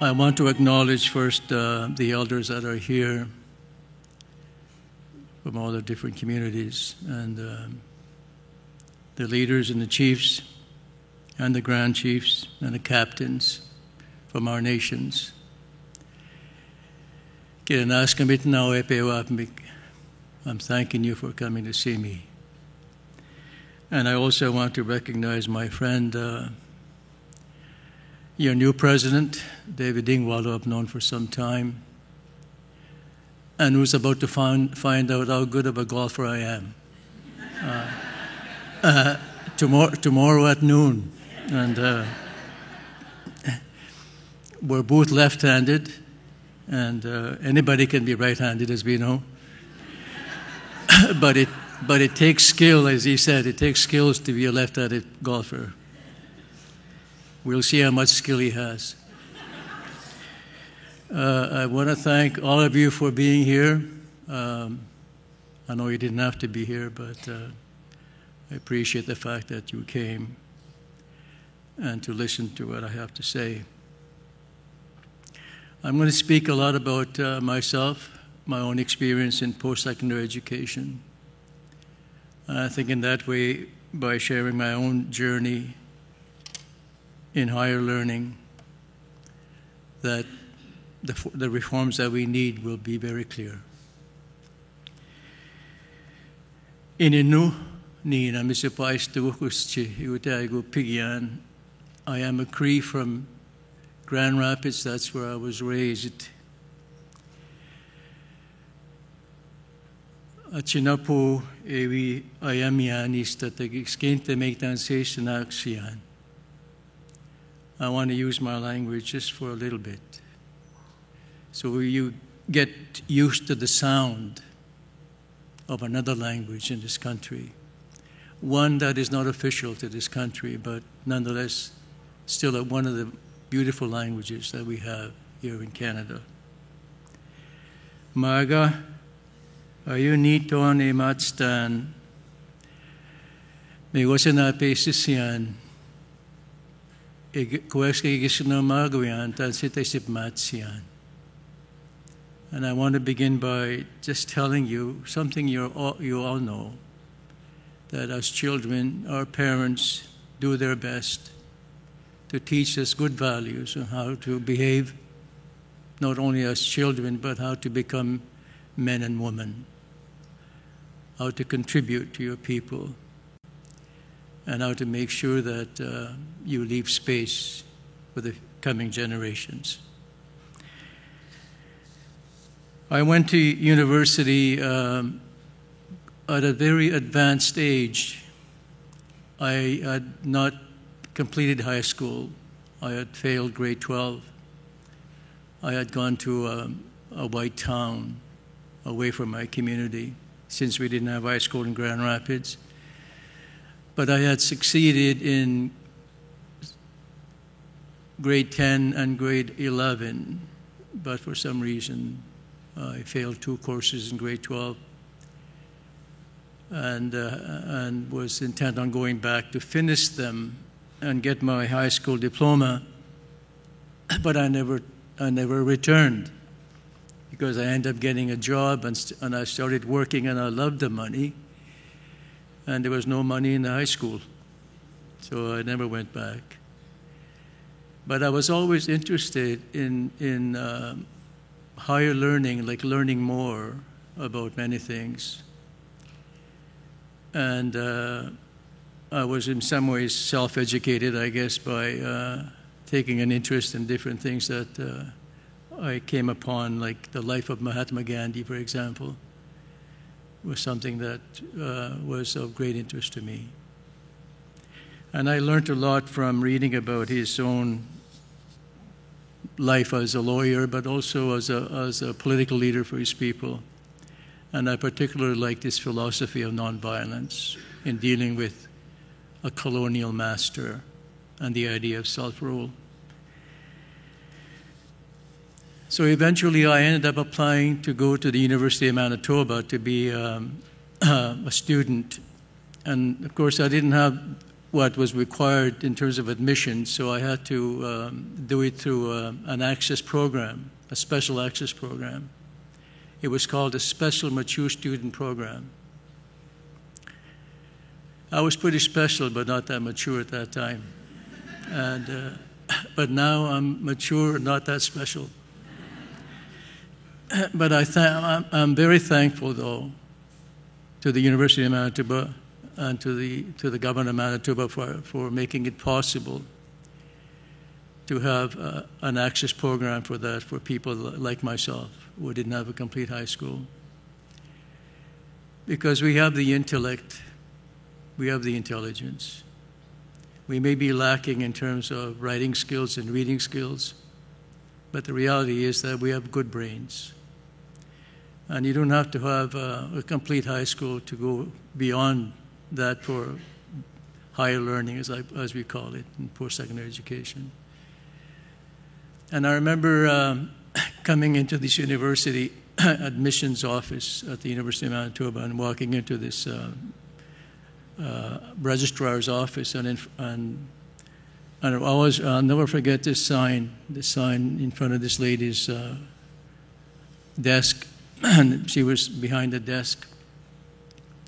I want to acknowledge first the elders that are here from all the different communities, and the leaders and the chiefs and the grand chiefs and the captains from our nations. I'm thanking you for coming to see me. And I also want to recognize my friend, your new president, David Dingwall, who I've known for some time, and who's about to find out how good of a golfer I am. Tomorrow at noon. And we're both left-handed, and anybody can be right-handed, as we know. But it takes skill, as he said, it takes skills to be a left-handed golfer. We'll see how much skill he has. I want to thank all of you for being here. I know you didn't have to be here, but I appreciate the fact that you came and to listen to what I have to say. I'm going to speak a lot about myself, my own experience in post-secondary education. I think in that way, by sharing my own journey in higher learning, that the reforms that we need will be very clear. Ininu ni na misipais tukuschi iutaigu pigyan. I am a Cree from Grand Rapids. That's where I was raised. Achinapu ewi ayamianis tatagixkente mektansation axian. I want to use my language just for a little bit. So you get used to the sound of another language in this country. One that is not official to this country, but nonetheless still one of the beautiful languages that we have here in Canada. Marga, ayunito ni matstan, may wasana pesisian, kueski gisno magwian, tan sitasip matsian. And I want to begin by just telling you something you all know, that as children, our parents do their best to teach us good values and how to behave, not only as children, but how to become men and women, how to contribute to your people, and how to make sure that you leave space for the coming generations. I went to university at a very advanced age. I had not completed high school. I had failed grade 12. I had gone to a white town away from my community since we didn't have high school in Grand Rapids. But I had succeeded in grade 10 and grade 11, but for some reason I failed 2 courses in grade 12 and was intent on going back to finish them and get my high school diploma, but I never returned because I ended up getting a job and I started working and I loved the money, and there was no money in the high school, so I never went back. But I was always interested in higher learning, like learning more about many things. And I was in some ways self-educated, I guess, by taking an interest in different things that I came upon, like the life of Mahatma Gandhi, for example, was something that was of great interest to me. And I learned a lot from reading about his own life as a lawyer, but also as a political leader for his people. And I particularly liked his philosophy of nonviolence in dealing with a colonial master and the idea of self-rule. So eventually I ended up applying to go to the University of Manitoba to be a student. And of course I didn't have what was required in terms of admission, so I had to do it through an access program, a special access program. It was called a Special Mature Student Program. I was pretty special, but not that mature at that time. And, but now I'm mature, not that special. But I'm very thankful, though, to the University of Manitoba and to the government of Manitoba for making it possible to have an access program for that for people like myself who didn't have a complete high school. Because we have the intellect, we have the intelligence. We may be lacking in terms of writing skills and reading skills, but the reality is that we have good brains. And you don't have to have a complete high school to go beyond that for higher learning, as we call it, in post-secondary education. And I remember coming into this university admissions office at the University of Manitoba and walking into this registrar's office, and I'll never forget this sign in front of this lady's desk, and she was behind the desk.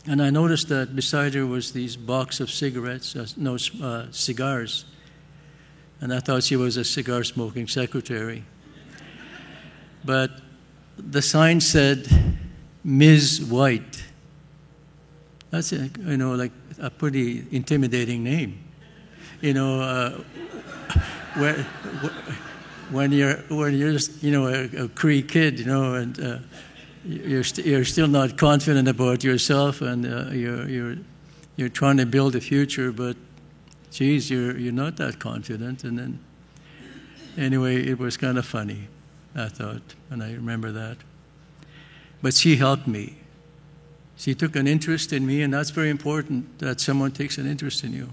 And I noticed that beside her was these box of cigarettes, cigars. And I thought she was a cigar-smoking secretary. But the sign said, Ms. White. That's like a pretty intimidating name. When you're a Cree kid, and you're still not confident about yourself, and you're trying to build a future, but geez, you're not that confident. And then anyway, it was kind of funny, I thought, and I remember that. But she helped me. She took an interest in me, and that's very important, that someone takes an interest in you.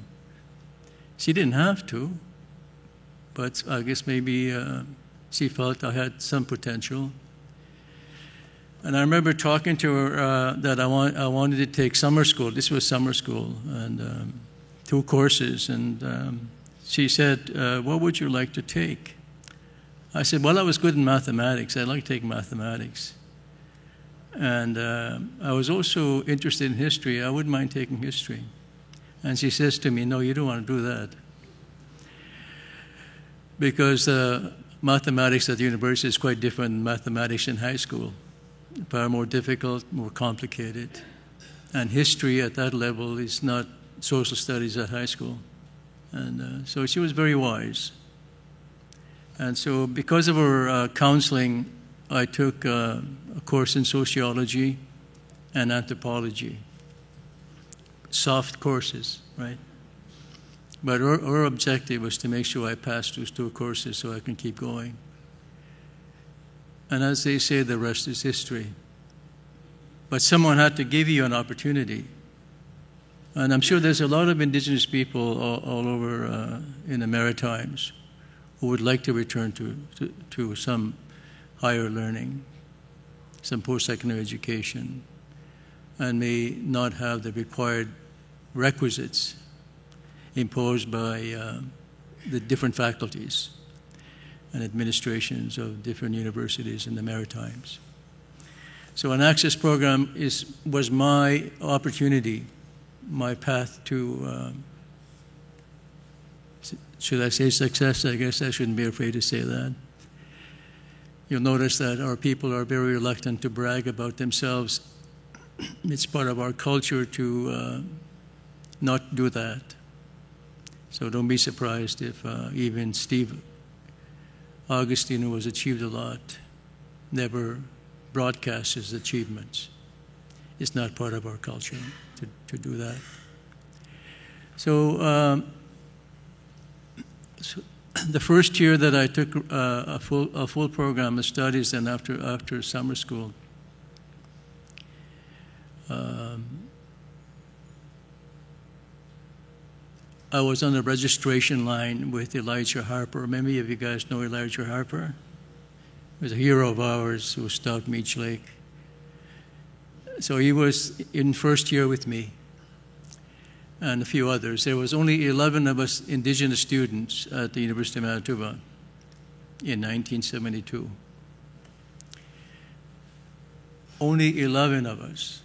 She didn't have to, but I guess maybe she felt I had some potential. And I remember talking to her that I wanted to take summer school. This was summer school, and 2 courses. And she said, what would you like to take? I said, well, I was good in mathematics. I'd like to take mathematics. And I was also interested in history. I wouldn't mind taking history. And she says to me, no, you don't want to do that. Because mathematics at the university is quite different than mathematics in high school. Far more difficult, more complicated. And history at that level is not social studies at high school. And so she was very wise. And so because of her counseling, I took a course in sociology and anthropology. Soft courses, right? But our objective was to make sure I passed those 2 courses so I can keep going. And as they say, the rest is history. But someone had to give you an opportunity. And I'm sure there's a lot of Indigenous people all over in the Maritimes who would like to return to some higher learning, some post-secondary education, and may not have the required requisites imposed by the different faculties and administrations of different universities in the Maritimes. So an access program was my opportunity, my path to, should I say success? I guess I shouldn't be afraid to say that. You'll notice that our people are very reluctant to brag about themselves. It's part of our culture to not do that. So don't be surprised if even Steve Augustine, who has achieved a lot, never broadcasts his achievements. It's not part of our culture to do that. So, the first year that I took a full program of studies, and after summer school, I was on the registration line with Elijah Harper. Many of you guys know Elijah Harper. He was a hero of ours who stopped Meech Lake. So he was in first year with me. and a few others. There was only 11 of us Indigenous students at the University of Manitoba in 1972. Only 11 of us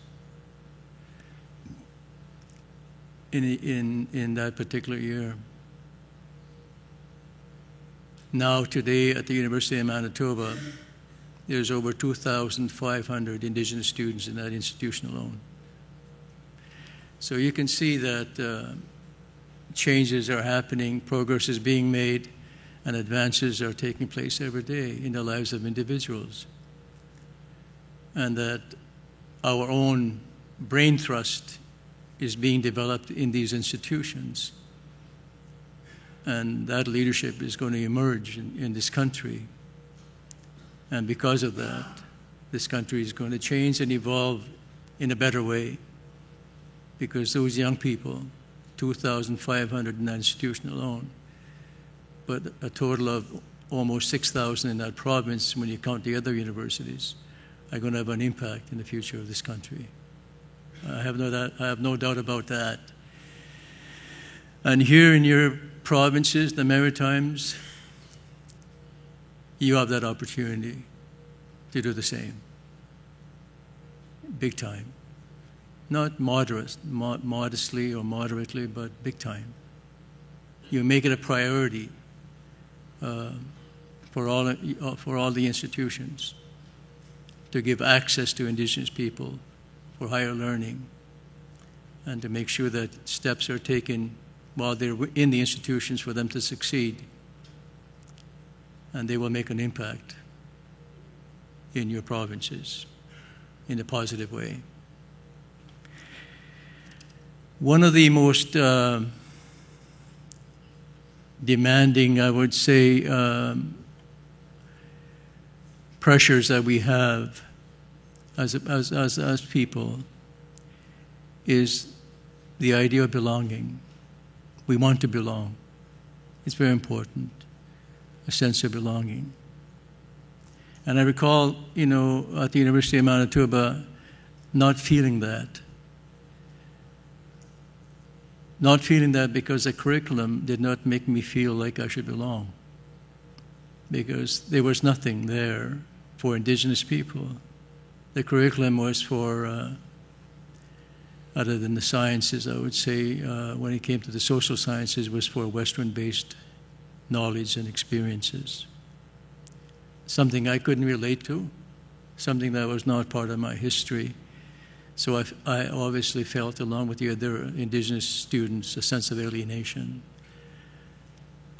in that particular year. Now, today, at the University of Manitoba, there's over 2,500 Indigenous students in that institution alone. So you can see that changes are happening, progress is being made, and advances are taking place every day in the lives of individuals. And that our own brain thrust is being developed in these institutions. And that leadership is going to emerge in this country. And because of that, this country is going to change and evolve in a better way. Because those young people, 2,500 in that institution alone, but a total of almost 6,000 in that province when you count the other universities, are going to have an impact in the future of this country. I have no doubt about that. And here in your provinces, the Maritimes, you have that opportunity to do the same. Big time. Not modestly or moderately, but big time. You make it a priority for all the institutions to give access to Indigenous people for higher learning and to make sure that steps are taken while they're in the institutions for them to succeed. And they will make an impact in your provinces in a positive way. One of the most demanding, I would say, pressures that we have as people is the idea of belonging. We want to belong. It's very important, a sense of belonging. And I recall, at the University of Manitoba, not feeling that. Not feeling that because the curriculum did not make me feel like I should belong. Because there was nothing there for Indigenous people. The curriculum was for, other than the sciences, I would say, when it came to the social sciences, was for Western-based knowledge and experiences. Something I couldn't relate to, something that was not part of my history. So I obviously felt, along with the other Indigenous students, a sense of alienation,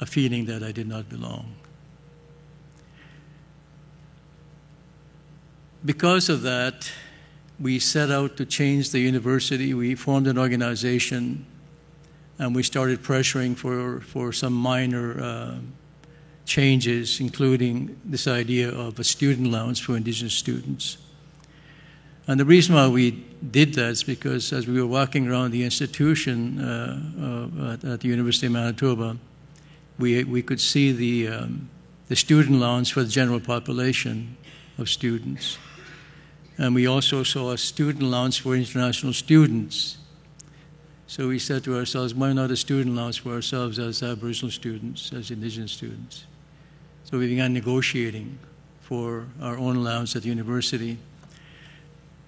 a feeling that I did not belong. Because of that, we set out to change the university. We formed an organization, and we started pressuring for some minor changes, including this idea of a student allowance for Indigenous students. And the reason why we did that is because as we were walking around the institution at the University of Manitoba, we could see the student allowance for the general population of students. And we also saw a student allowance for international students. So we said to ourselves, why not a student allowance for ourselves as Aboriginal students, as Indigenous students? So we began negotiating for our own allowance at the university.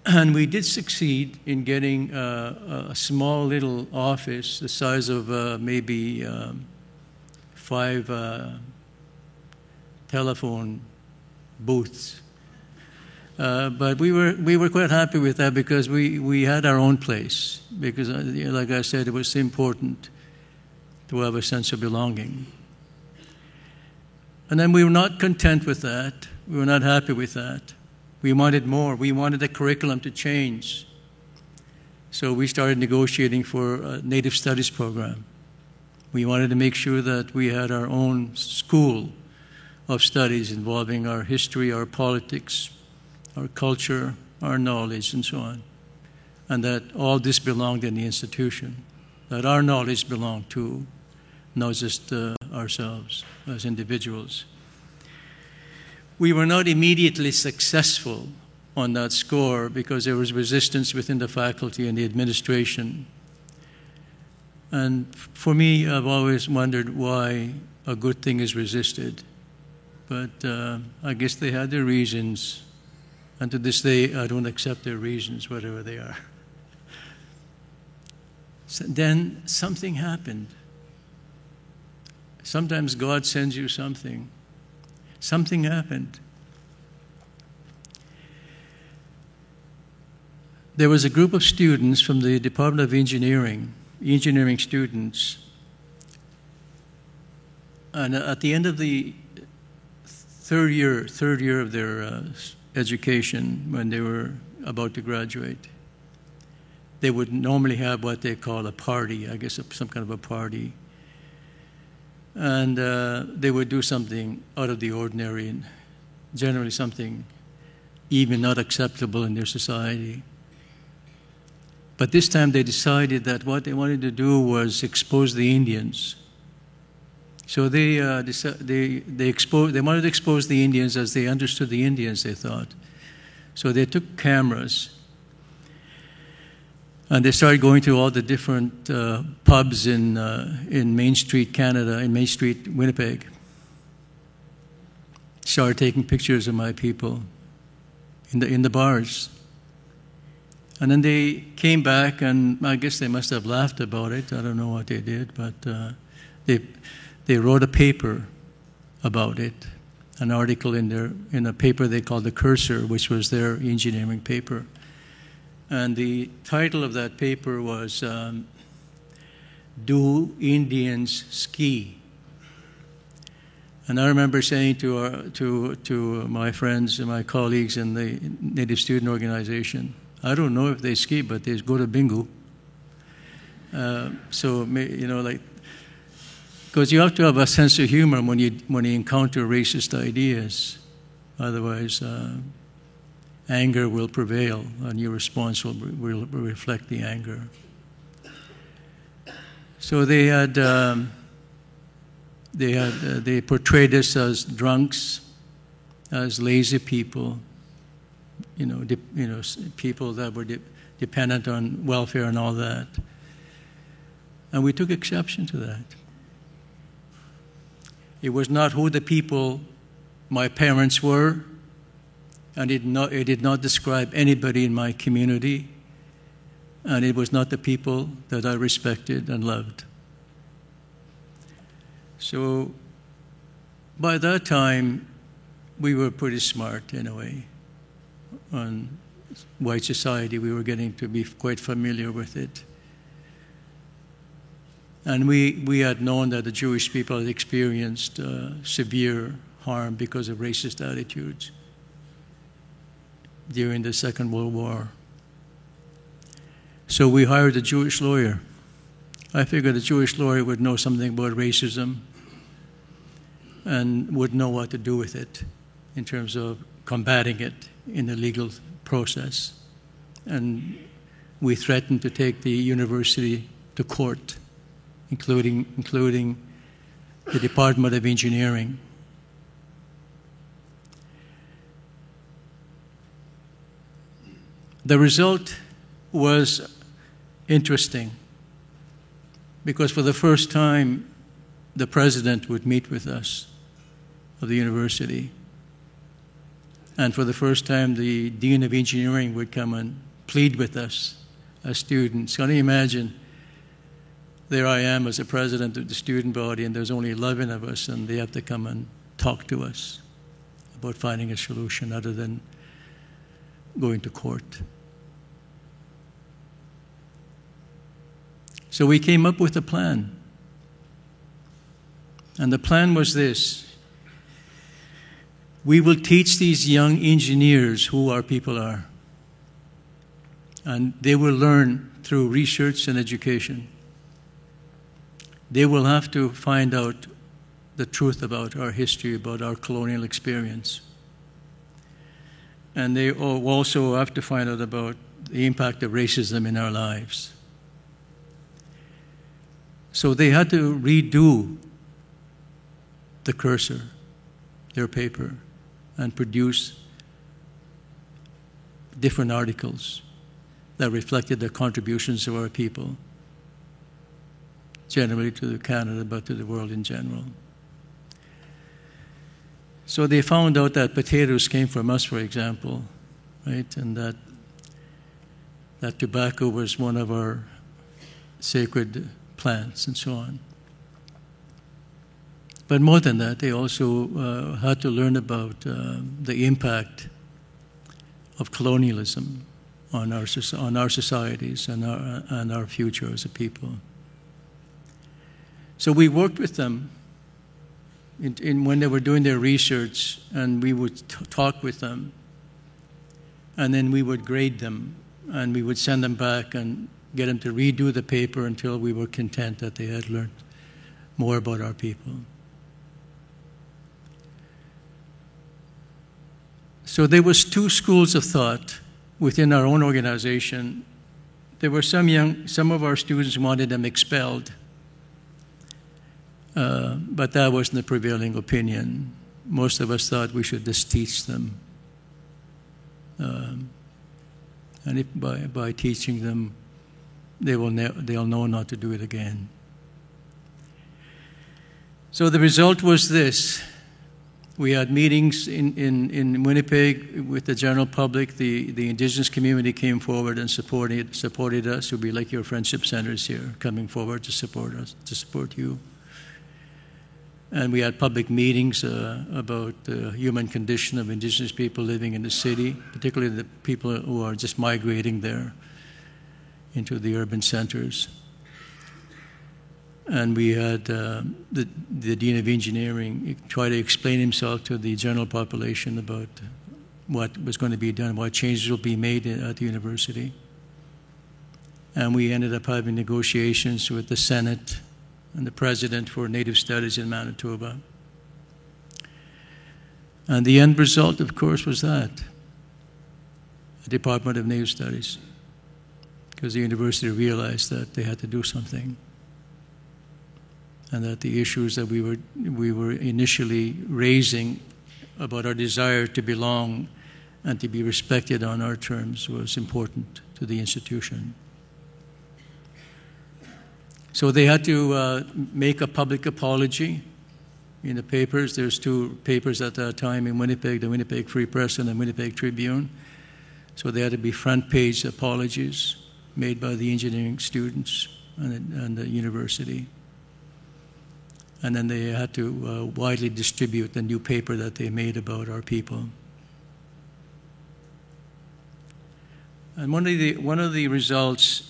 And we did succeed in getting a small little office the size of maybe 5 telephone booths. But we were quite happy with that because we had our own place. Because, like I said, it was important to have a sense of belonging. And then we were not content with that. We were not happy with that. We wanted more. We wanted the curriculum to change. So we started negotiating for a Native Studies program. We wanted to make sure that we had our own school of studies involving our history, our politics, our culture, our knowledge, and so on. And that all this belonged in the institution, that our knowledge belonged to, not just ourselves as individuals. We were not immediately successful on that score because there was resistance within the faculty and the administration. And for me, I've always wondered why a good thing is resisted. But I guess they had their reasons. And to this day, I don't accept their reasons, whatever they are. So then something happened. Sometimes God sends you something. Something happened. There was a group of students from the Department of engineering students, and at the end of the third year of their education, when they were about to graduate, they would normally have what they call a party, I guess some kind of a party, and they would do something out of the ordinary, and generally something even not acceptable in their society. But this time they decided that what they wanted to do was expose the Indians. So they wanted to expose the Indians as they understood the Indians, they thought. So they took cameras and they started going to all the different pubs in Main Street, Canada, in Main Street, Winnipeg. Started taking pictures of my people in the bars. And then they came back, and I guess they must have laughed about it. I don't know what they did, but they wrote a paper about it, an article in a paper they called The Cursor, which was their engineering paper. And the title of that paper was Do Indians Ski? And I remember saying to my friends and my colleagues in the Native Student Organization, I don't know if they ski, but they go to bingo. So, because you have to have a sense of humor when you encounter racist ideas. Otherwise, anger will prevail, and your response will reflect the anger. So they portrayed us as drunks, as lazy people. People that were dependent on welfare and all that. And we took exception to that. It was not who the people, my parents were, and it did not describe anybody in my community, and it was not the people that I respected and loved. So by that time, we were pretty smart in a way. On white society, we were getting to be quite familiar with it. And we had known that the Jewish people had experienced severe harm because of racist attitudes during the Second World War. So we hired a Jewish lawyer. I figured a Jewish lawyer would know something about racism and would know what to do with it in terms of combating it in the legal process. And we threatened to take the university to court, including the Department of Engineering. The result was interesting because for the first time, the president would meet with us of the university. And for the first time, the Dean of Engineering would come and plead with us as students. Can you imagine? There I am as the president of the student body, and there's only 11 of us, and they have to come and talk to us about finding a solution other than going to court. So we came up with a plan. And the plan was this. We will teach these young engineers who our people are. And they will learn through research and education. They will have to find out the truth about our history, about our colonial experience. And they also have to find out about the impact of racism in our lives. So they had to redo the Cursor, their paper, and produce different articles that reflected the contributions of our people. generally to Canada, but to the world in general. So they found out that potatoes came from us, for example, right? And that tobacco was one of our sacred plants and so on. But more than that, they also had to learn about the impact of colonialism on our societies and our future as a people. So we worked with them when they were doing their research, and we would talk with them, and then we would grade them, and we would send them back and get them to redo the paper until we were content that they had learned more about our people. So there was two schools of thought within our own organization. There were some of our students wanted them expelled, but that wasn't the prevailing opinion. Most of us thought we should just teach them. And if by teaching them, they'll know not to do it again. So the result was this. We had meetings in Winnipeg with the general public. The Indigenous community came forward and supported us. It would be like your friendship centers here, coming forward to support us, to support you. And we had public meetings about the human condition of Indigenous people living in the city, particularly the people who are just migrating there into the urban centers. And we had the Dean of Engineering try to explain himself to the general population about what was going to be done, what changes will be made at the university. And we ended up having negotiations with the Senate and the President for Native Studies in Manitoba. And the end result, of course, was that, the Department of Native Studies, because the university realized that they had to do something, and that the issues that we were initially raising about our desire to belong and to be respected on our terms was important to the institution. So they had to make a public apology in the papers. There's two papers at that time in Winnipeg, the Winnipeg Free Press and the Winnipeg Tribune. So they had to be front page apologies made by the engineering students and the university. And then they had to widely distribute the new paper that they made about our people. And one of the results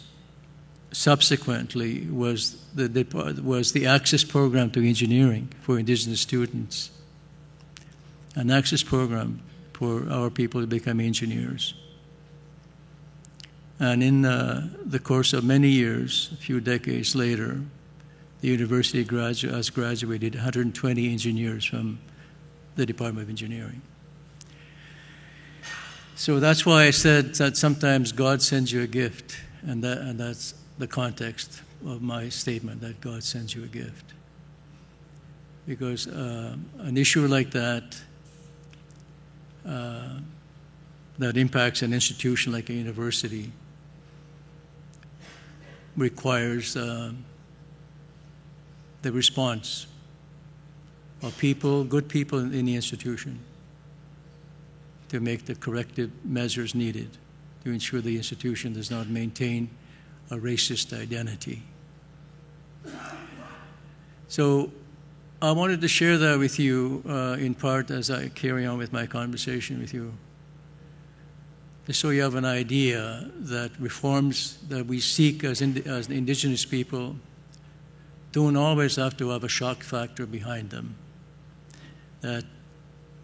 subsequently was the Access Program to Engineering for Indigenous students, an access program for our people to become engineers. And in the course of many years, a few decades later, the university has graduated 120 engineers from the Department of Engineering. So that's why I said that sometimes God sends you a gift, and that's the context of my statement, that God sends you a gift. Because an issue like that impacts an institution like a university requires the response of people, good people in the institution, to make the corrective measures needed to ensure the institution does not maintain a racist identity. So I wanted to share that with you in part as I carry on with my conversation with you, just so you have an idea that reforms that we seek as Indigenous people don't always have to have a shock factor behind them. That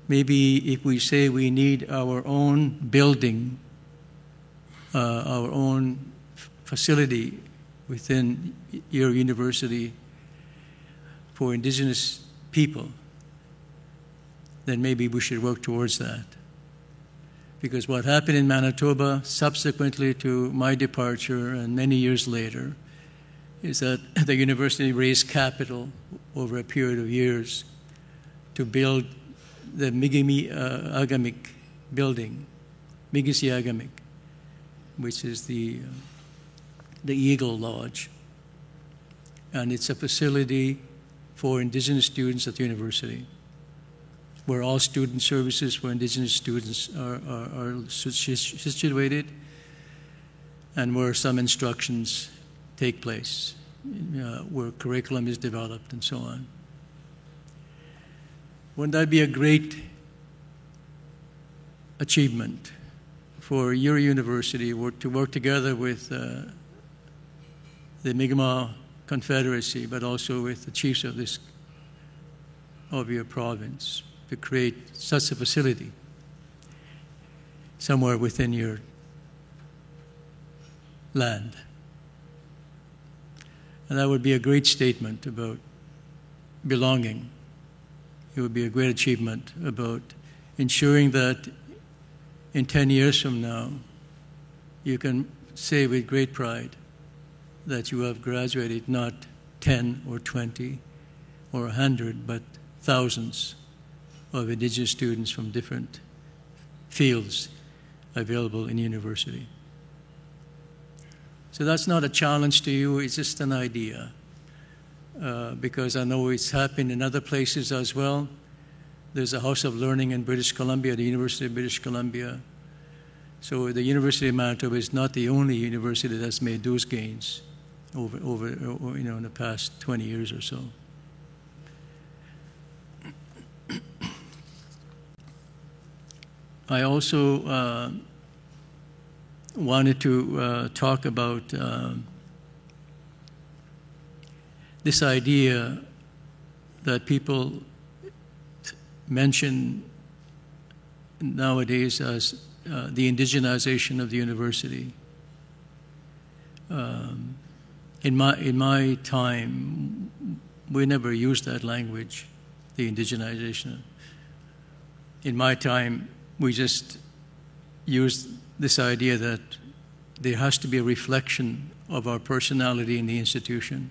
maybe if we say we need our own building, our own facility within your university for Indigenous people, then maybe we should work towards that. Because what happened in Manitoba subsequently to my departure and many years later is that the university raised capital over a period of years to build the Mi'kmaq building, Mi'kmaq, which is the Eagle Lodge. and it's a facility for Indigenous students at the university, where all student services for Indigenous students are situated, and where some instructions take place, where curriculum is developed and so on. Wouldn't that be a great achievement for your university to work together with the Mi'kmaq Confederacy, but also with the chiefs of your province, to create such a facility somewhere within your land? And that would be a great statement about belonging. It would be a great achievement about ensuring that in 10 years from now, you can say with great pride that you have graduated not 10 or 20 or 100, but thousands of Indigenous students from different fields available in university. So that's not a challenge to you, it's just an idea. Because I know it's happened in other places as well. There's a House of Learning in British Columbia, the University of British Columbia. So the University of Manitoba is not the only university that's made those gains over in the past 20 years or so. I also wanted to talk about this idea that people mention nowadays as the indigenization of the university. In my time, we never used that language, the indigenization. In my time, we just used this idea that there has to be a reflection of our personality in the institution.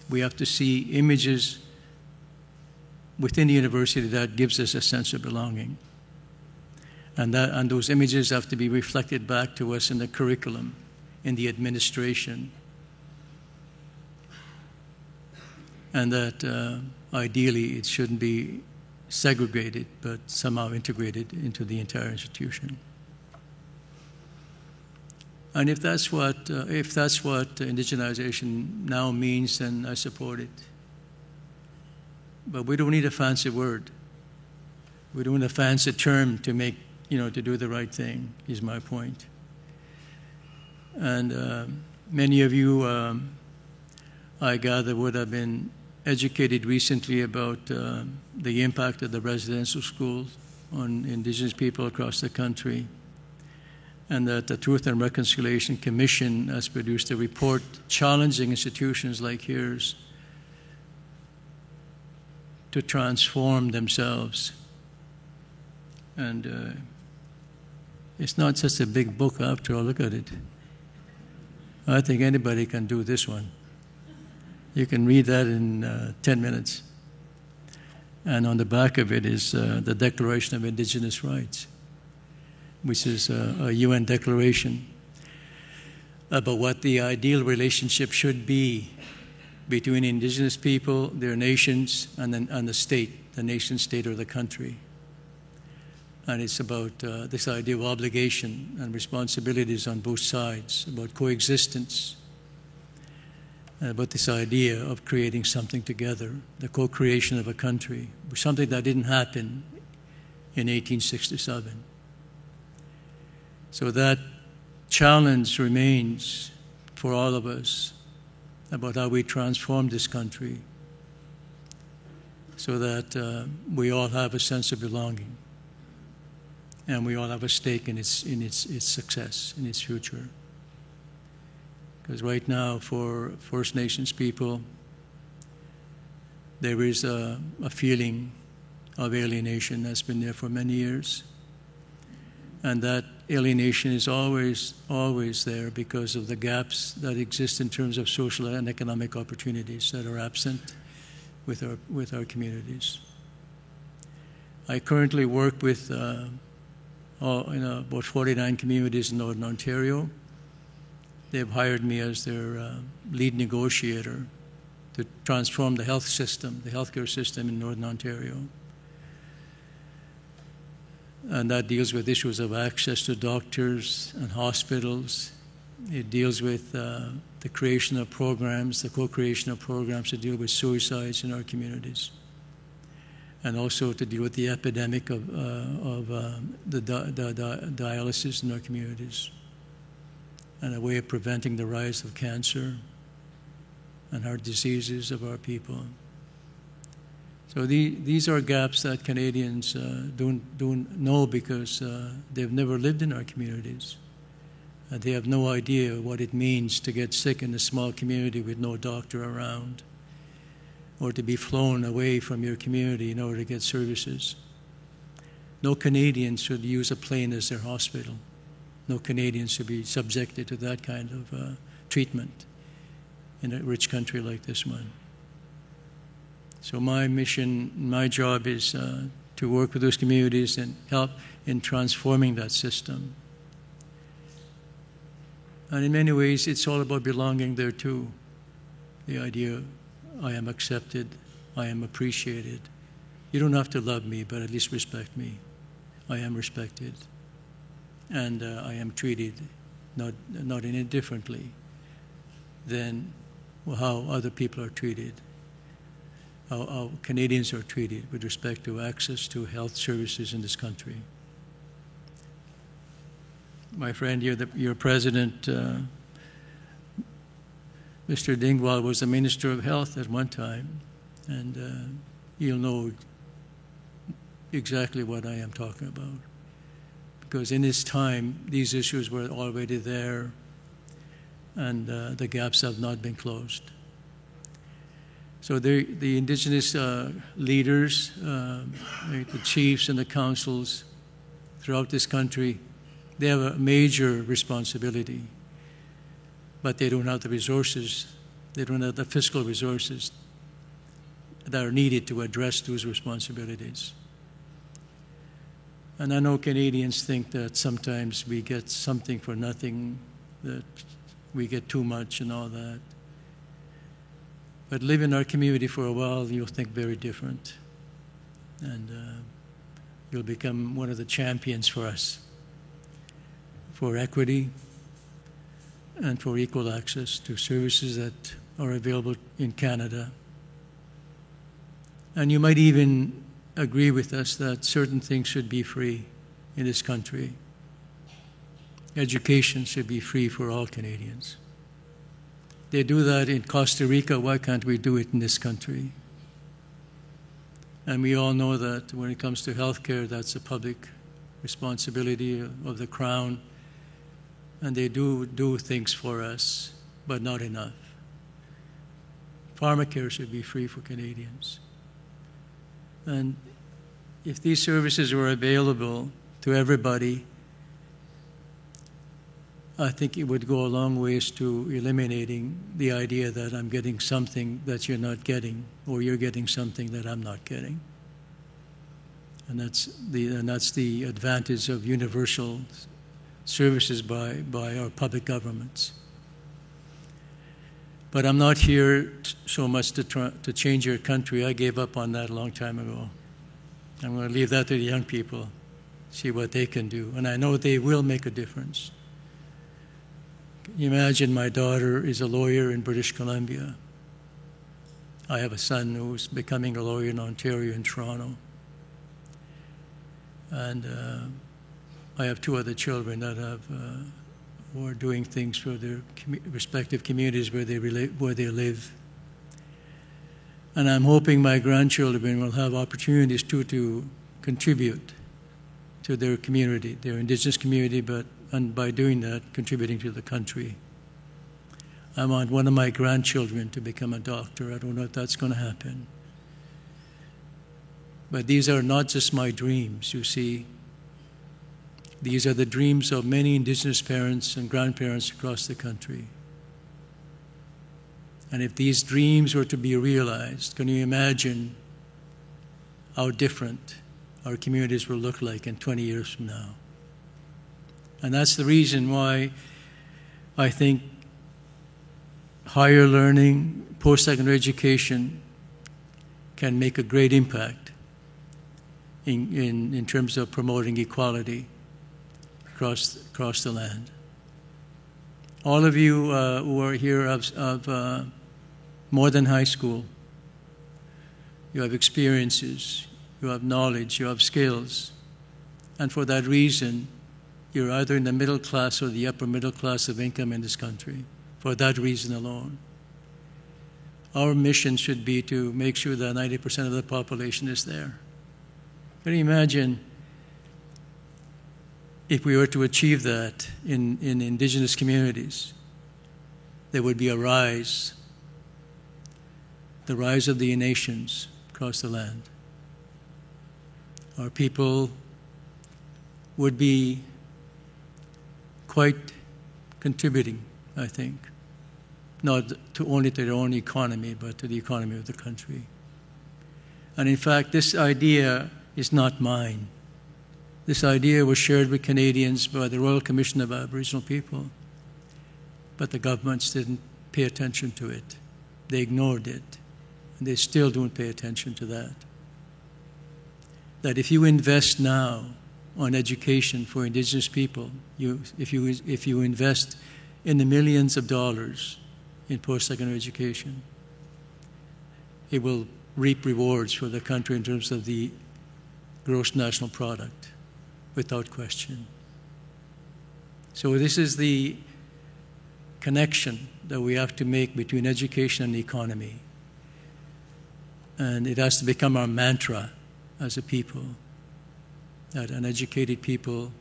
We have to see images within the university that gives us a sense of belonging. And those images have to be reflected back to us in the curriculum, in the administration. And that ideally it shouldn't be segregated, but somehow integrated into the entire institution. And if that's what indigenization now means, then I support it. But we don't need a fancy word. We don't need a fancy term to make, to do the right thing, is my point. And many of you, I gather, would have been educated recently about the impact of the residential schools on Indigenous people across the country, and that the Truth and Reconciliation Commission has produced a report challenging institutions like yours to transform themselves. And it's not just a big book after all. Look at it. I think anybody can do this one. You can read that in 10 minutes. And on the back of it is the Declaration of Indigenous Rights, which is a UN declaration about what the ideal relationship should be between Indigenous people, their nations, and the state, the nation state or the country. And it's about this idea of obligation and responsibilities on both sides, about coexistence, and about this idea of creating something together, the co-creation of a country, something that didn't happen in 1867. So that challenge remains for all of us about how we transform this country so that we all have a sense of belonging and we all have a stake in its success, in its future. Because right now, for First Nations people, there is a feeling of alienation that's been there for many years. And that alienation is always there because of the gaps that exist in terms of social and economic opportunities that are absent with our communities. I currently work with about 49 communities in Northern Ontario. They've hired me as their lead negotiator to transform the health system, the healthcare system in Northern Ontario. And that deals with issues of access to doctors and hospitals. It deals with the creation of programs, the co-creation of programs to deal with suicides in our communities, and also to deal with the epidemic of the dialysis in our communities, and a way of preventing the rise of cancer and heart diseases of our people. So these are gaps that Canadians don't know because they've never lived in our communities. They have no idea what it means to get sick in a small community with no doctor around, or to be flown away from your community in order to get services. No Canadian should use a plane as their hospital. No Canadian should be subjected to that kind of treatment in a rich country like this one. So my mission, my job is to work with those communities and help in transforming that system. And in many ways, it's all about belonging there too. The idea, I am accepted, I am appreciated. You don't have to love me, but at least respect me. I am respected. And I am treated not any differently than how other people are treated, how Canadians are treated with respect to access to health services in this country. My friend here, your president, Mr. Dingwall, was the Minister of Health at one time, and you'll know exactly what I am talking about. Because in his time, these issues were already there, and the gaps have not been closed. So the Indigenous leaders, the chiefs and the councils throughout this country, they have a major responsibility, but they don't have the resources, they don't have the fiscal resources that are needed to address those responsibilities. And I know Canadians think that sometimes we get something for nothing, that we get too much and all that. But live in our community for a while, you'll think very different. And you'll become one of the champions for us, for equity and for equal access to services that are available in Canada. And you might even agree with us that certain things should be free in this country. Education should be free for all Canadians. They do that in Costa Rica, why can't we do it in this country? And we all know that when it comes to healthcare, that's a public responsibility of the Crown. And they do things for us, but not enough. Pharmacare should be free for Canadians. And if these services were available to everybody, I think it would go a long ways to eliminating the idea that I'm getting something that you're not getting, or you're getting something that I'm not getting. And that's the advantage of universal services by our public governments. But I'm not here so much to change your country. I gave up on that a long time ago. I'm going to leave that to the young people, see what they can do. And I know they will make a difference. Can you imagine my daughter is a lawyer in British Columbia. I have a son who's becoming a lawyer in Ontario and Toronto. And I have two other children that who are doing things for their respective communities where they live. And I'm hoping my grandchildren will have opportunities to contribute to their community, their Indigenous community, and by doing that, contributing to the country. I want one of my grandchildren to become a doctor. I don't know if that's going to happen. But these are not just my dreams, you see. These are the dreams of many Indigenous parents and grandparents across the country. And if these dreams were to be realized, can you imagine how different our communities will look like in 20 years from now? And that's the reason why I think higher learning, post-secondary education can make a great impact in terms of promoting equality across the land. All of you who are here of more than high school, you have experiences, you have knowledge, you have skills, and for that reason, you're either in the middle class or the upper middle class of income in this country, for that reason alone. Our mission should be to make sure that 90% of the population is there. Can you imagine if we were to achieve that in indigenous communities? There would be a rise, the rise of the nations across the land. Our people would be quite contributing, I think, not only to their own economy, but to the economy of the country. And in fact, this idea is not mine. This idea was shared with Canadians by the Royal Commission of Aboriginal People, but the governments didn't pay attention to it. They ignored it, and they still don't pay attention to that. That if you invest now on education for Indigenous people, if you invest in the millions of dollars in post-secondary education, it will reap rewards for the country in terms of the gross national product, without question. So this is the connection that we have to make between education and the economy. And it has to become our mantra as a people, that an educated people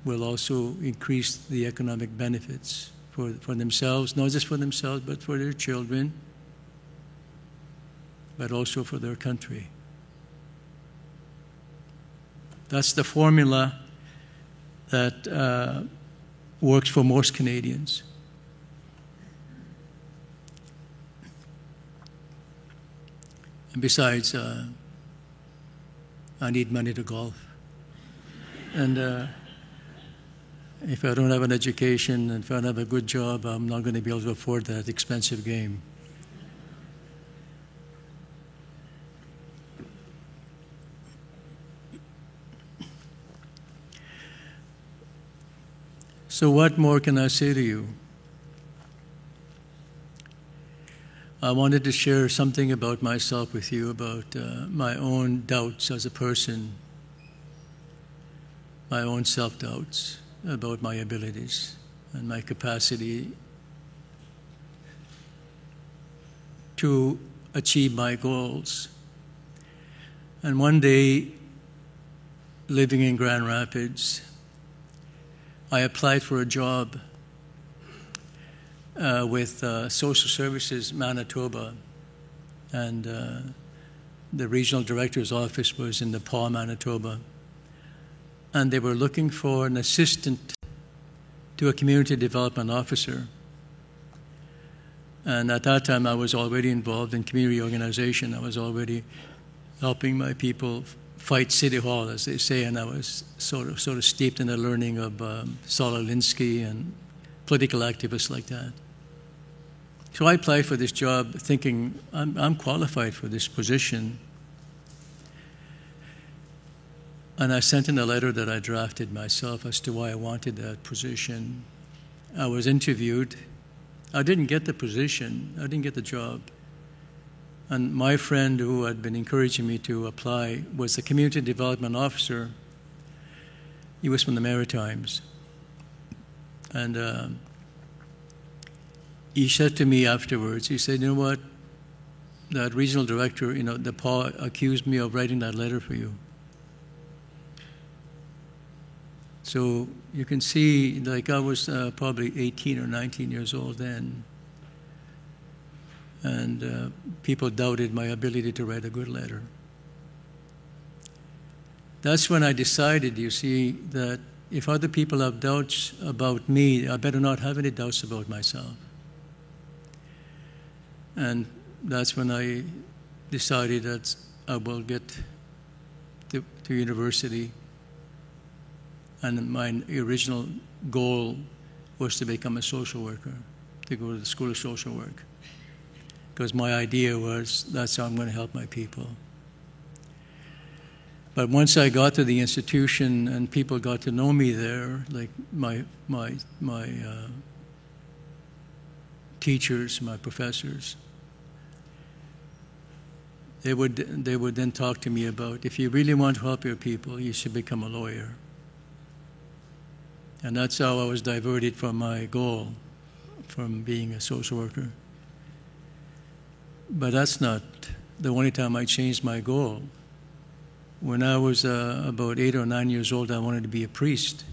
will also increase the economic benefits for themselves, not just for themselves, but for their children, but also for their country. That's the formula that works for most Canadians. And besides, I need money to golf. And if I don't have an education and if I don't have a good job, I'm not going to be able to afford that expensive game. So what more can I say to you? I wanted to share something about myself with you, about my own doubts as a person, my own self-doubts about my abilities and my capacity to achieve my goals. And one day, living in Grand Rapids, I applied for a job with Social Services Manitoba, and the regional director's office was in Nepal, Manitoba, and they were looking for an assistant to a community development officer. And at that time, I was already involved in community organization. I was already helping my people fight City Hall, as they say, and I was sort of steeped in the learning of Saul Alinsky and political activists like that. So I applied for this job thinking, I'm qualified for this position. And I sent in a letter that I drafted myself as to why I wanted that position. I was interviewed. I didn't get the position. I didn't get the job. And my friend who had been encouraging me to apply was the community development officer. He was from the Maritimes. And he said to me afterwards, he said, you know what, that regional director, Paul accused me of writing that letter for you. So you can see, like I was probably 18 or 19 years old then. And people doubted my ability to write a good letter. That's when I decided, you see, that if other people have doubts about me, I better not have any doubts about myself. And that's when I decided that I will get to university. And my original goal was to become a social worker, to go to the School of Social Work, because my idea was that's how I'm going to help my people. But once I got to the institution and people got to know me there, like my teachers, my professors, they would then talk to me about, if you really want to help your people, you should become a lawyer. And that's how I was diverted from my goal, from being a social worker. But that's not the only time I changed my goal. When I was about 8 or 9 years old, I wanted to be a priest.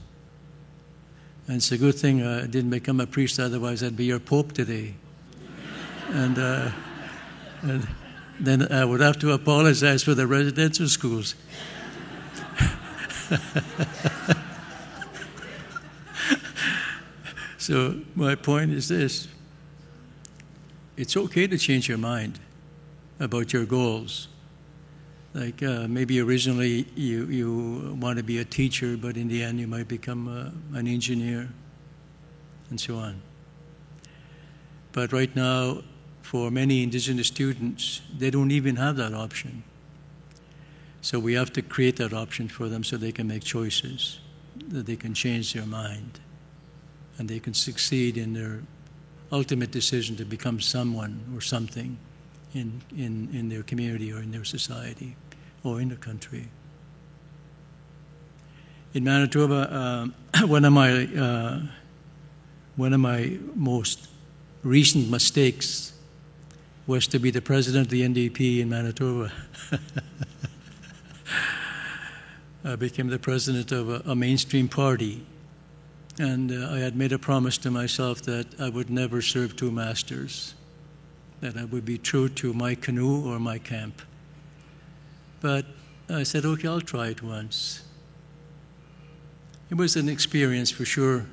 And it's a good thing I didn't become a priest, otherwise I'd be your pope today. And then I would have to apologize for the residential schools. So my point is this. It's okay to change your mind about your goals. Like maybe originally you want to be a teacher, but in the end you might become an engineer, and so on. But right now, for many Indigenous students, they don't even have that option. So we have to create that option for them so they can make choices, that they can change their mind, and they can succeed in their ultimate decision to become someone or something in their community or in their society or in the country. In Manitoba, one of my most recent mistakes was to be the president of the NDP in Manitoba. I became the president of a mainstream party. And I had made a promise to myself that I would never serve two masters, that I would be true to my canoe or my camp. But I said, okay, I'll try it once. It was an experience for sure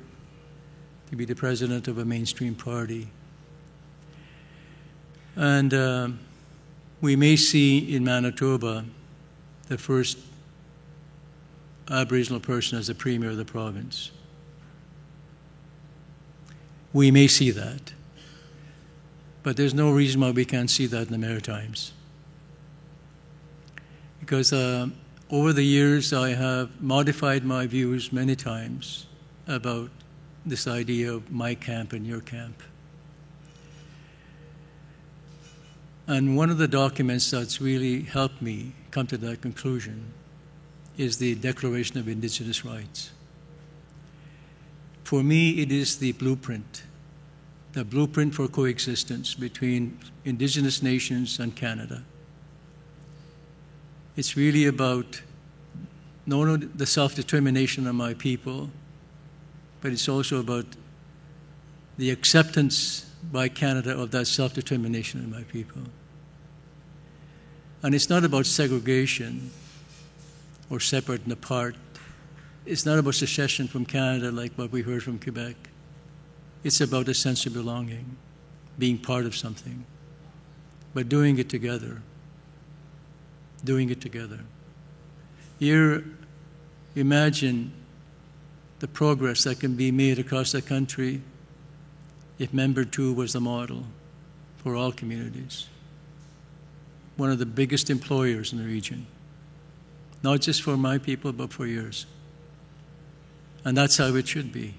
to be the president of a mainstream party. And we may see in Manitoba the first Aboriginal person as the premier of the province. We may see that. But there's no reason why we can't see that in the Maritimes. Because over the years, I have modified my views many times about this idea of my camp and your camp. And one of the documents that's really helped me come to that conclusion is the Declaration of Indigenous Rights. For me, it is the blueprint for coexistence between Indigenous nations and Canada. It's really about not only the self-determination of my people, but it's also about the acceptance by Canada of that self-determination of my people. And it's not about segregation or separate and apart. It's not about secession from Canada like what we heard from Quebec. It's about a sense of belonging, being part of something, but doing it together. Doing it together. Here, imagine the progress that can be made across the country if Member 2 was the model for all communities. One of the biggest employers in the region, not just for my people, but for yours. And that's how it should be.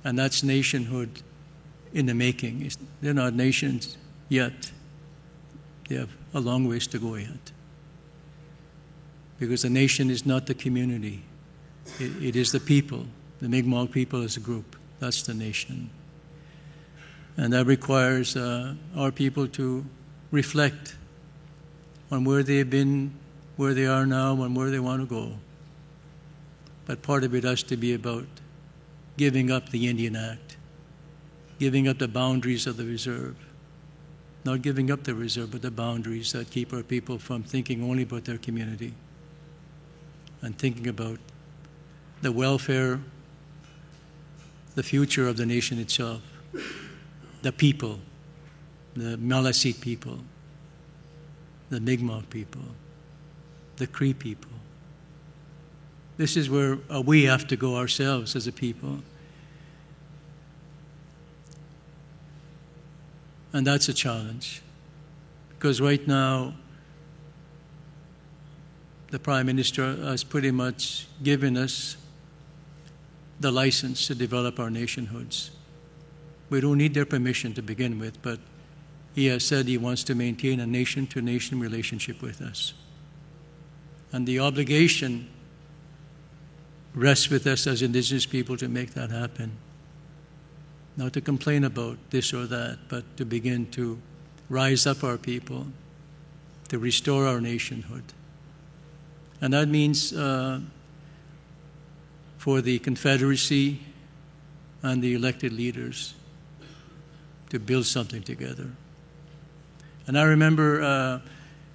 And that's nationhood in the making. They're not nations yet. They have a long ways to go yet. Because the nation is not the community. It is the people, the Mi'kmaq people as a group. That's the nation. And that requires our people to reflect on where they've been, where they are now, and where they want to go. But part of it has to be about giving up the Indian Act, giving up the boundaries of the reserve. Not giving up the reserve, but the boundaries that keep our people from thinking only about their community and thinking about the welfare, the future of the nation itself, the people, the Maliseet people, the Mi'kmaq people, the Cree people. This is where we have to go ourselves as a people. And that's a challenge. Because right now, the Prime Minister has pretty much given us the license to develop our nationhoods. We don't need their permission to begin with, but he has said he wants to maintain a nation-to-nation relationship with us. And the obligation rests with us as Indigenous people to make that happen. Not to complain about this or that, but to begin to rise up our people, to restore our nationhood. And that means for the Confederacy and the elected leaders to build something together. And I remember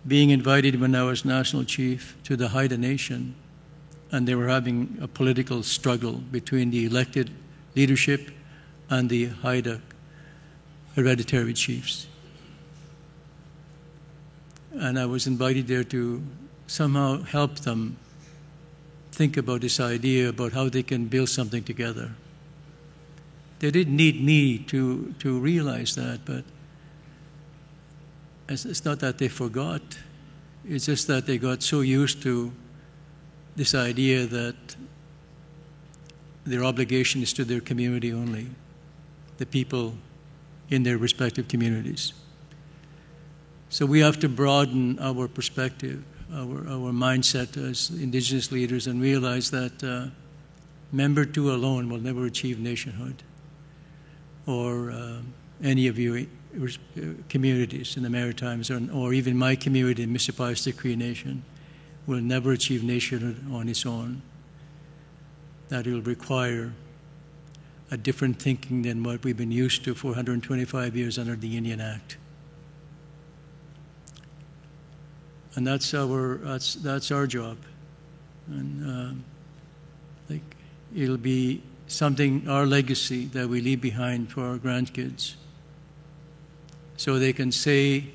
being invited when I was National Chief to the Haida Nation, and they were having a political struggle between the elected leadership and the Haida hereditary chiefs. And I was invited there to somehow help them think about this idea about how they can build something together. They didn't need me to realize that, but it's not that they forgot. It's just that they got so used to this idea that their obligation is to their community only, the people in their respective communities. So we have to broaden our perspective, our mindset as Indigenous leaders, and realize that member two alone will never achieve nationhood, or any of your communities in the Maritimes, or even my community in Mississippi Cree Nation will never achieve nationhood on its own. That it will require a different thinking than what we've been used to for 125 years under the Indian Act. And that's our job. And it'll be something, our legacy that we leave behind for our grandkids, so they can say,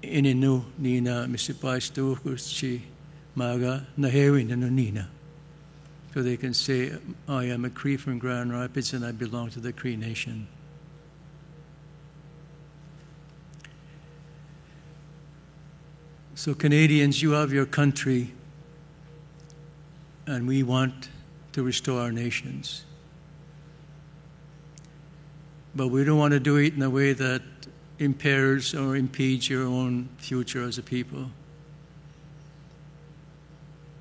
"Ininu nina misipaistukuchi maga nahewi nina." So they can say, "I am a Cree from Grand Rapids and I belong to the Cree Nation." So Canadians, you have your country, and we want to restore our nations. But we don't want to do it in a way that impairs or impedes your own future as a people.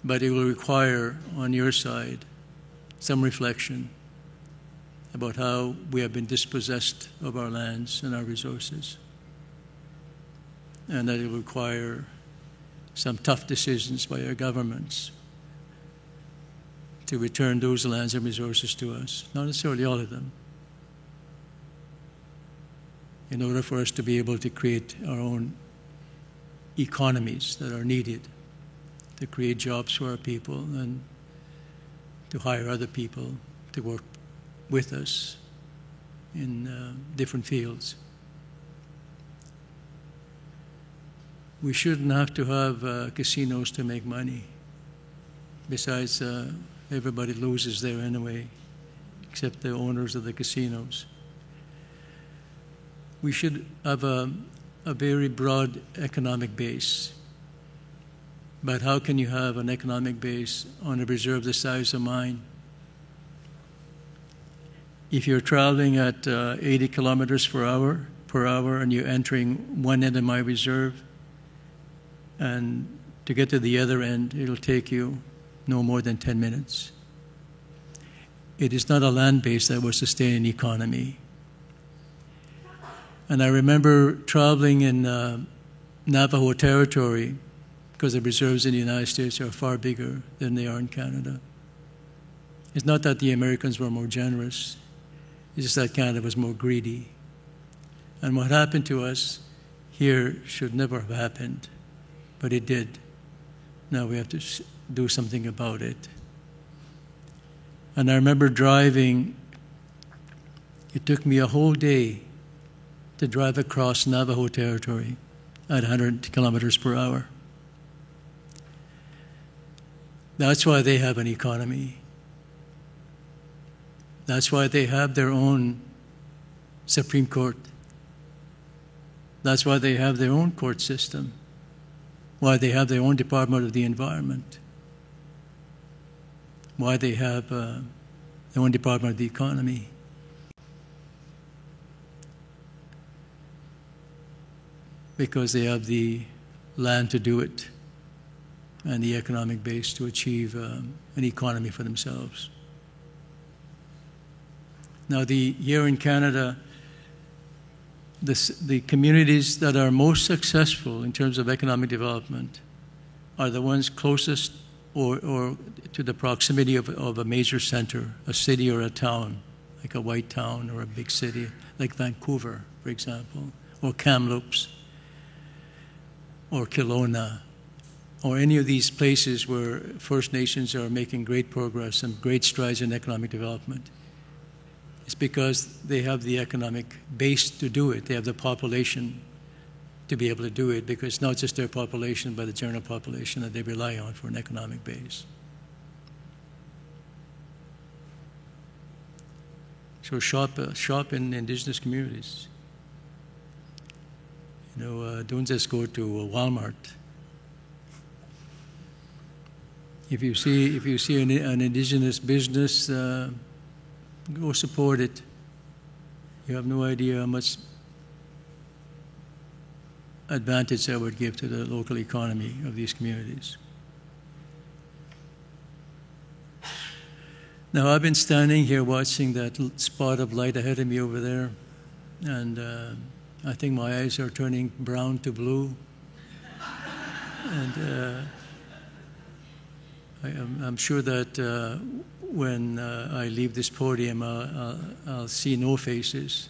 But it will require, on your side, some reflection about how we have been dispossessed of our lands and our resources. And that it will require some tough decisions by our governments to return those lands and resources to us, not necessarily all of them, in order for us to be able to create our own economies that are needed to create jobs for our people and to hire other people to work with us in different fields. We shouldn't have to have casinos to make money. Besides, everybody loses there anyway, except the owners of the casinos. We should have a very broad economic base. But how can you have an economic base on a reserve the size of mine? If you're traveling at 80 kilometers per hour and you're entering one end of my reserve, and to get to the other end, it'll take you no more than 10 minutes. It is not a land base that will sustain an economy. And I remember traveling in Navajo territory, because the reserves in the United States are far bigger than they are in Canada. It's not that the Americans were more generous, it's just that Canada was more greedy. And what happened to us here should never have happened, but it did. Now we have to do something about it. And I remember driving, it took me a whole day to drive across Navajo territory at 100 kilometers per hour. That's why they have an economy. That's why they have their own Supreme Court That's why they have their own court system, why they have their own Department of the Environment, why they have their own Department of the Economy. Because they have the land to do it and the economic base to achieve an economy for themselves. Now, here in Canada, the communities that are most successful in terms of economic development are the ones closest or to the proximity of a major center, a city or a town, like a white town or a big city, like Vancouver, for example, or Kamloops, or Kelowna, or any of these places where First Nations are making great progress and great strides in economic development. It's because they have the economic base to do it. They have the population to be able to do it, because it's not just their population, but the general population that they rely on for an economic base. So shop in Indigenous communities. Don't just go to Walmart. If you see an Indigenous business, go support it. You have no idea how much advantage that would give to the local economy of these communities. Now, I've been standing here watching that spot of light ahead of me over there, and I think my eyes are turning brown to blue. And I'm sure that when I leave this podium, I'll see no faces.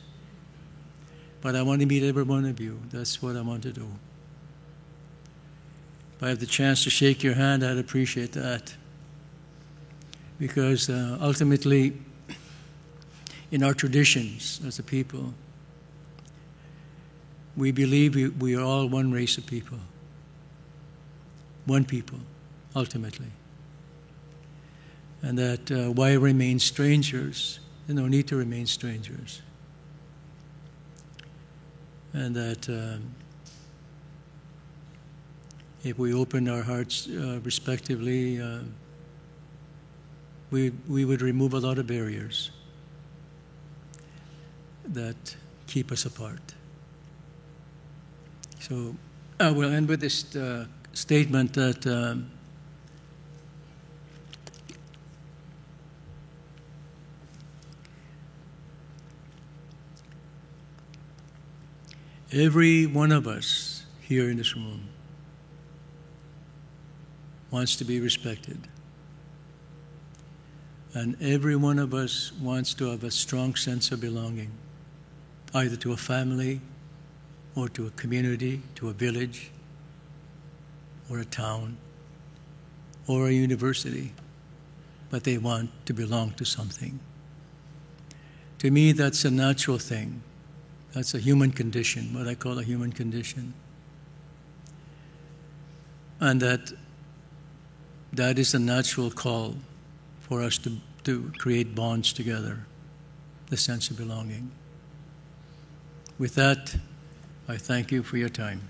But I want to meet every one of you. That's what I want to do. If I have the chance to shake your hand, I'd appreciate that. Because ultimately, in our traditions as a people, we believe we are all one race of people. One people, ultimately. And that why remain strangers? There's no need to remain strangers. And that if we open our hearts respectively, we would remove a lot of barriers that keep us apart. So I will end with this statement that every one of us here in this room wants to be respected. And every one of us wants to have a strong sense of belonging, either to a family or to a community, to a village or a town or a university. But they want to belong to something. To me, that's a natural thing. That's a human condition, what I call a human condition. And that is a natural call for us to create bonds together, the sense of belonging. With that, I thank you for your time.